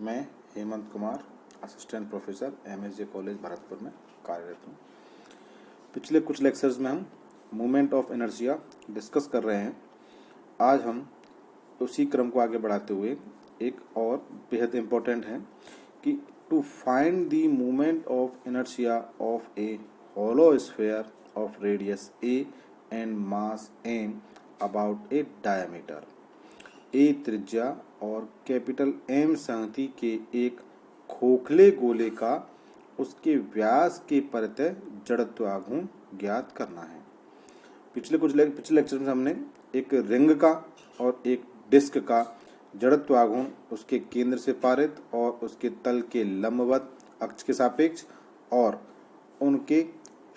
मैं Hemant Kumar assistant professor MSJ college Bharatpur में कार्यरत हूँ। पिछले कुछ लेक्चर्स में हम मूवमेंट ऑफ इनर्शिया डिस्कस कर रहे हैं। आज हम उसी क्रम को आगे बढ़ाते हुए एक और बेहद इम्पोर्टेंट है कि to find the movement of inertia of a hollow sphere of radius a and mass m about a diameter. A त्रिज्या और कैपिटल M संहति के एक खोखले गोले का उसके व्यास के परितः जड़त्वाघूर्ण ज्ञात करना है। पिछले लेक्चर में हमने एक रिंग का और एक डिस्क का जड़त्वाघूर्ण उसके केंद्र से पारित और उसके तल के लंबवत अक्ष के सापेक्ष और उनके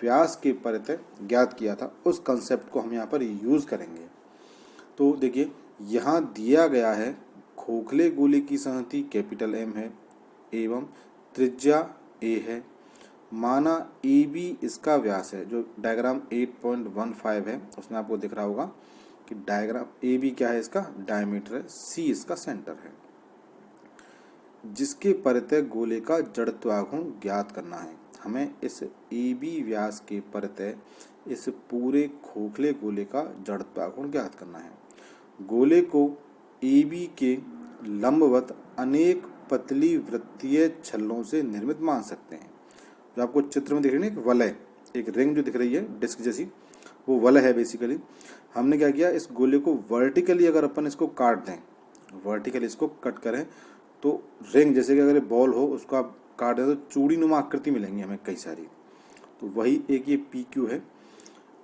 व्यास के परितः ज्ञात किया था। उस कंसेप्ट को हम यहाँ पर यूज करेंगे। तो देखिए, यहाँ दिया गया है खोखले गोले की संहति कैपिटल M है एवं त्रिज्या a है। माना AB इसका व्यास है, जो डायग्राम 8.15 है उसमें आपको दिख रहा होगा कि डायग्राम AB क्या है, इसका डायमीटर है, C इसका सेंटर है, जिसके परितः गोले का जड़त्वाघूर्ण ज्ञात करना है। हमें इस AB व्यास के परितः इस पूरे खोखले गोले का जड़त्वाघूर्ण ज्ञात करना है। गोले को AB के लंबवत अनेक पतली वृत्तीय छल्लों से निर्मित मान सकते हैं। जो आपको चित्र में दिख रही है ना, एक वलय, एक रिंग जो दिख रही है डिस्क जैसी, वो वलय है बेसिकली। हमने क्या किया, इस गोले को वर्टिकली अगर अपन इसको काट दें, वर्टिकली इसको कट करें तो रिंग जैसे कि अगर बॉल हो उसको आप काट दें तो चूड़ी नुमा आकृति मिलेंगी हमें कई सारी। तो वही एक ये PQ है।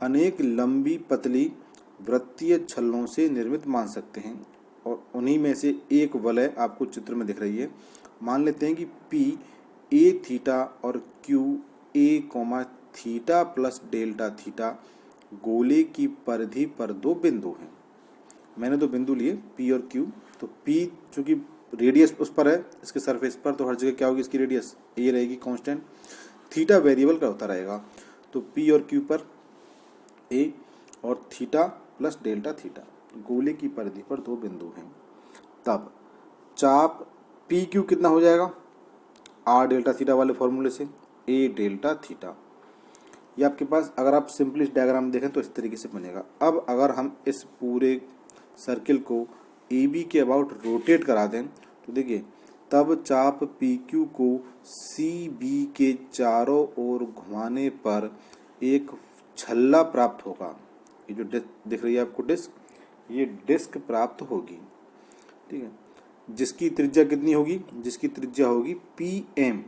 अनेक लंबी पतली वृत्तीय छल्लों से निर्मित मान सकते हैं और उन्हीं में से एक वलय आपको चित्र में दिख रही है। मान लेते हैं कि P A थीटा और Q A, theta plus delta theta गोले की परिधि पर दो बिंदु हैं। मैंने दो बिंदु लिए P और Q। तो P चूंकि रेडियस उस पर है, इसके सरफेस पर, तो हर जगह क्या होगी, इसकी रेडियस A रहेगी कांस्टेंट। थीटा वेरिएबल का होता रहेगा। तो P और Q पर A और थीटा प्लस डेल्टा थीटा गोले की परिधि पर दो बिंदु हैं। तब चाप PQ कितना हो जाएगा, R डेल्टा थीटा वाले फॉर्मूले से A डेल्टा थीटा। ये आपके पास अगर आप सिंपलिस्ट डायग्राम देखें तो इस तरीके से बनेगा। अब अगर हम इस पूरे सर्किल को AB के अबाउट रोटेट करा दें तो देखिए, तब चाप PQ को CB के चारों ओर घुमाने पर एक छल्ला प्राप्त होगा। ये जो दिख रही है आपको डिस्क, ये डिस्क प्राप्त होगी, ठीक है, जिसकी त्रिज्या कितनी होगी, जिसकी त्रिज्या होगी PM,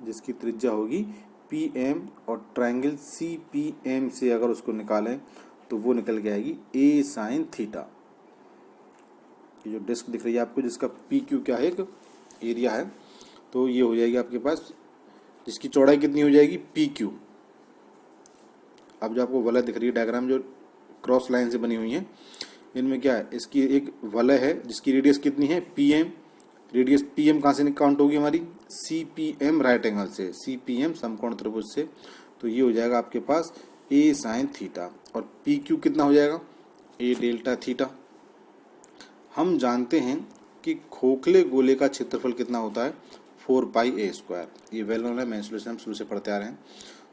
जिसकी त्रिज्या होगी PM और ट्रायंगल CPM से अगर उसको निकालें तो वो निकल के आएगी A साइन थीटा। ये जो डिस्क दिख रही है आपको, जिसका PQ क्या है, एक एरिया है, तो ये हो जाएगी आपके पास, जिसकी चौड़ाई कितनी हो जाएगी PQ। अब जो आपको वलय दिख रही है डायग्राम जो क्रॉस लाइन से बनी हुई है, इनमें क्या है, इसकी एक वलय है जिसकी रेडियस कितनी है PM। रेडियस PM कहाँ से काउंट होगी हमारी, CPM राइट एंगल से, CPM समकोण त्रिभुज से। तो ये हो जाएगा आपके पास A साइन थीटा और PQ कितना हो जाएगा, A डेल्टा थीटा। हम जानते हैं कि खोखले गोले का क्षेत्रफल कितना होता है, 4πa²। ये वेल नोन है, मेंसुरेशन हम शुरू से पढ़ते आ रहे हैं।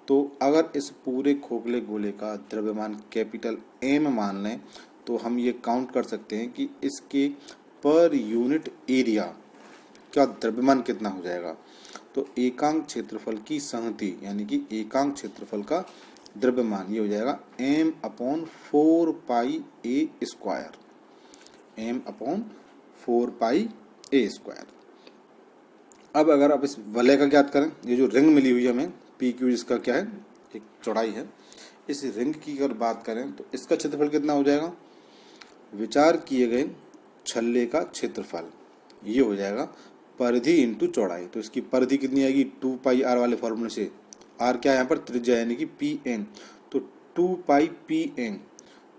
तो अगर इस पूरे खोखले गोले का द्रव्यमान कैपिटल M मान लें तो हम ये काउंट कर सकते हैं कि इसके पर यूनिट एरिया का द्रव्यमान कितना हो जाएगा। तो एकांक क्षेत्रफल की संहति यानी कि एकांक क्षेत्रफल का द्रव्यमान ये हो जाएगा M/4πa², M/4πa²। अब अगर आप इस वलय का ज्ञात करें, ये जो रिंग मिली हुई है हमें PQ, जिसका क्या है, एक चौड़ाई है, इस रिंग की अगर बात करें तो इसका क्षेत्रफल कितना हो जाएगा, विचार किए गए छल्ले का क्षेत्रफल, ये हो जाएगा परिधि इंटू चौड़ाई। तो इसकी परिधि कितनी आएगी, 2πr वाले फॉर्मूले से। R क्या है यहाँ पर, त्रिज्या यानी कि PN, तो 2πPN,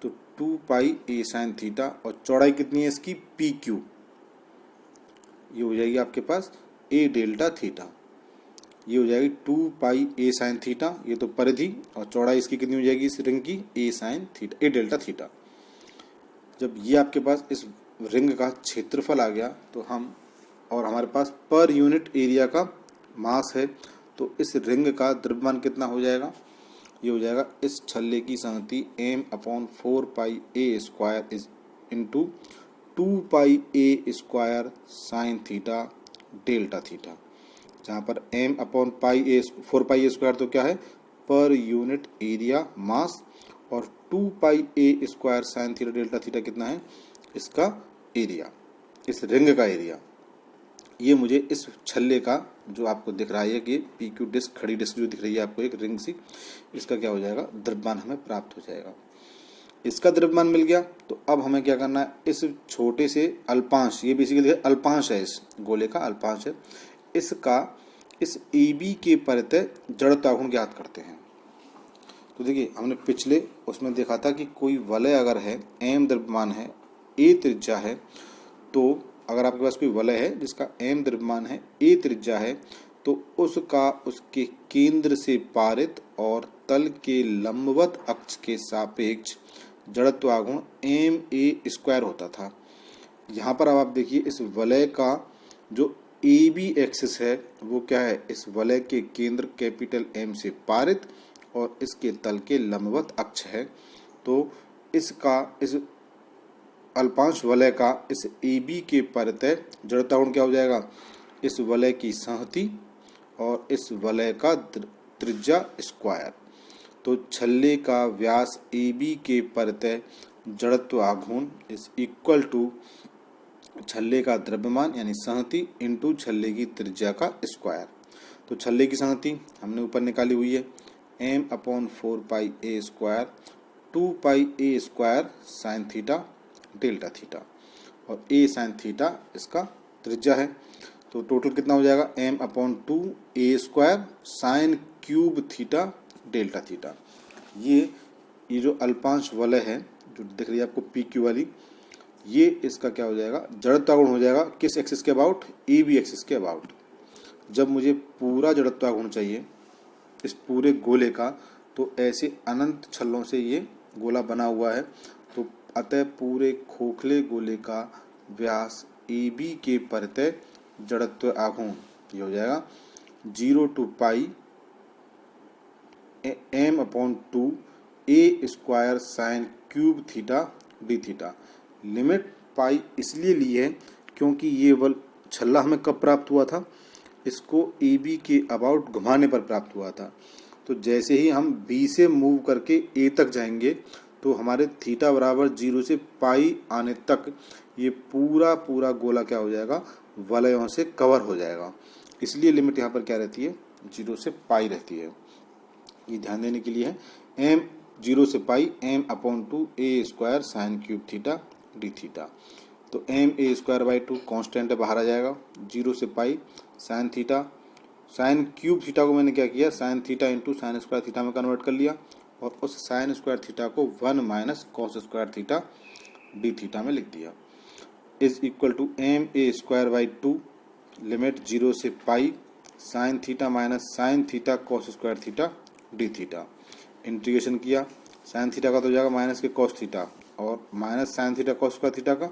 तो 2πa साइन थीटा और चौड़ाई कितनी है इसकी PQ, ये हो जाएगी आपके पास A डेल्टा थीटा। ये हो जाएगी 2πa साइन थीटा, ये तो परिधि, और चौड़ाई इसकी कितनी हो जाएगी इस रिंग की, A sine theta, A delta theta. जब ये आपके पास इस रिंग का क्षेत्रफल आ गया तो हम और हमारे पास पर यूनिट एरिया का मास है, तो इस रिंग का द्रव्यमान कितना हो जाएगा? ये हो जाएगा इस छल्ले की संगति m/4πa² is into 2πa² sine theta delta theta, जहाँ पर m/4πa² तो क्या है? पर यूनिट एरिया मास, और 2πa² sine theta delta theta कितना है? इसका एरिया, इस रिंग का एरिया। ये मुझे इस छल्ले का जो आपको दिख रहा है कि PQ डिस्क, खड़ी डिस्क जो दिख रही है आपको एक रिंग सी, इसका क्या हो जाएगा? द्रव्यमान हमें प्राप्त हो जाएगा। इसका द्रव्यमान मिल गया, तो अब हमें क्या करना है? इस छोटे से अल्पांश, ये बेसिकली अल्पांश है, इस गोले का अल्पांश है, इसका इस AB के परितः जड़त्व गुण ज्ञात करते हैं। तो देखिए हमने पिछले उसमें देखा था कि कोई वलय अगर है, m द्रव्यमान है, a त्रिज्या है, तो अगर आपके पास कोई वलय है जिसका m द्रव्यमान है, a त्रिज्या है, तो उसका उसके केंद्र से पारित और तल के लंबवत अक्ष के सापेक्ष जड़त्वागुण ma² होता था। यहाँ पर अब आप देखिए इस वलय का जो AB एक्सिस है वो क्या है? इस वलय के केंद्र कैपिटल M से पारित और इसके तल के लंबवत अक्ष है। तो इसका, इस अल्पांश वलय का इस AB के परितः जड़त्वागुण क्या हो जाएगा? इस वलय की संहति और इस वलय का त्रिज्या स्क्वायर। तो छल्ले का व्यास AB के परितः जड़त्वाघूर्ण इज इक्वल टू छल्ले का द्रव्यमान यानी संहति इंटू छल्ले की त्रिज्या का स्क्वायर। तो छल्ले की संहति हमने ऊपर निकाली हुई है m/4πa² 2πa² sine theta delta theta, और a साइन थीटा इसका त्रिज्या है। तो टोटल कितना हो जाएगा? m/2a² sine cube theta delta theta. ये जो अल्पांश वलय है जो दिख रही है आपको PQ वाली, ये इसका क्या हो जाएगा? जड़त्वागुण हो जाएगा किस एक्सिस के अबाउट? AB एक्सिस के अबाउट। जब मुझे पूरा जड़त्वागुण चाहिए इस पूरे गोले का, तो ऐसे अनंत छल्लों से ये गोला बना हुआ है, तो अतः पूरे खोखले गोले का व्यास AB के परितः जड़त्व आघूर्ण ये हो जाएगा 0 to π m/2a² sine cube theta d theta. Limit pi इसलिए ली है क्योंकि ये वल छल्ला हमें कब प्राप्त हुआ था? इसको AB के अबाउट घुमाने पर प्राप्त हुआ था। तो जैसे ही हम B से मूव करके A तक जाएंगे, तो हमारे थीटा बराबर 0 से पाई आने तक ये पूरा पूरा गोला क्या हो जाएगा? वलयों से कवर हो जाएगा। इसलिए लिमिट यहाँ पर क्या रहती है? 0 से पाई रहती है। ये ध्यान देने के लिए है। m 0 से पाई m/2a² sine cube theta d theta. तो ma²/2 कांस्टेंट है, बाहर आ जाएगा। 0 से pi sine theta, sign cube theta को मैंने क्या किया? Sine theta into sine square theta में कन्वर्ट कर लिया, और उस साइन स्क्वायर थीटा को 1 minus cos square theta d theta में लिख दिया, is equal to ma²/2 limit 0 से pi sine theta minus sine theta cos square theta d theta. Integration किया, साइन थीटा का तो जाएगा माइनस के कॉस थीटा, और minus sine theta cos square theta का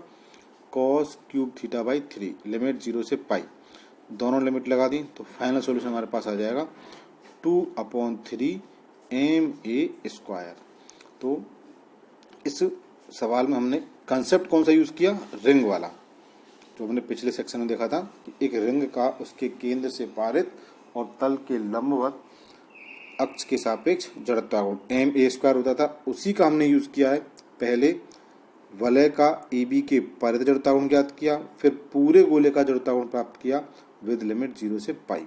cos cube theta by 3, limit 0 से पाई। दोनों लिमिट लगा दी, तो फाइनल सॉल्यूशन हमारे पास आ जाएगा 2/3 ma²। तो इस सवाल में हमने कंसेप्ट कौन सा यूज़ किया? रिंग वाला, जो हमने पिछले सेक्शन में देखा था कि एक रिंग का उसके केंद्र से पारित और तल के लंबवत अक्ष के सापेक्ष जड़त्वागुण ma² होता था, उसी का हमने यूज़ किया है। पहले वलय का AB के परितः जड़त्वागुण ज्ञात किया, फिर पूरे गोले का जड़त्वागुण प्राप्त किया विद लिमिट 0 से पाई।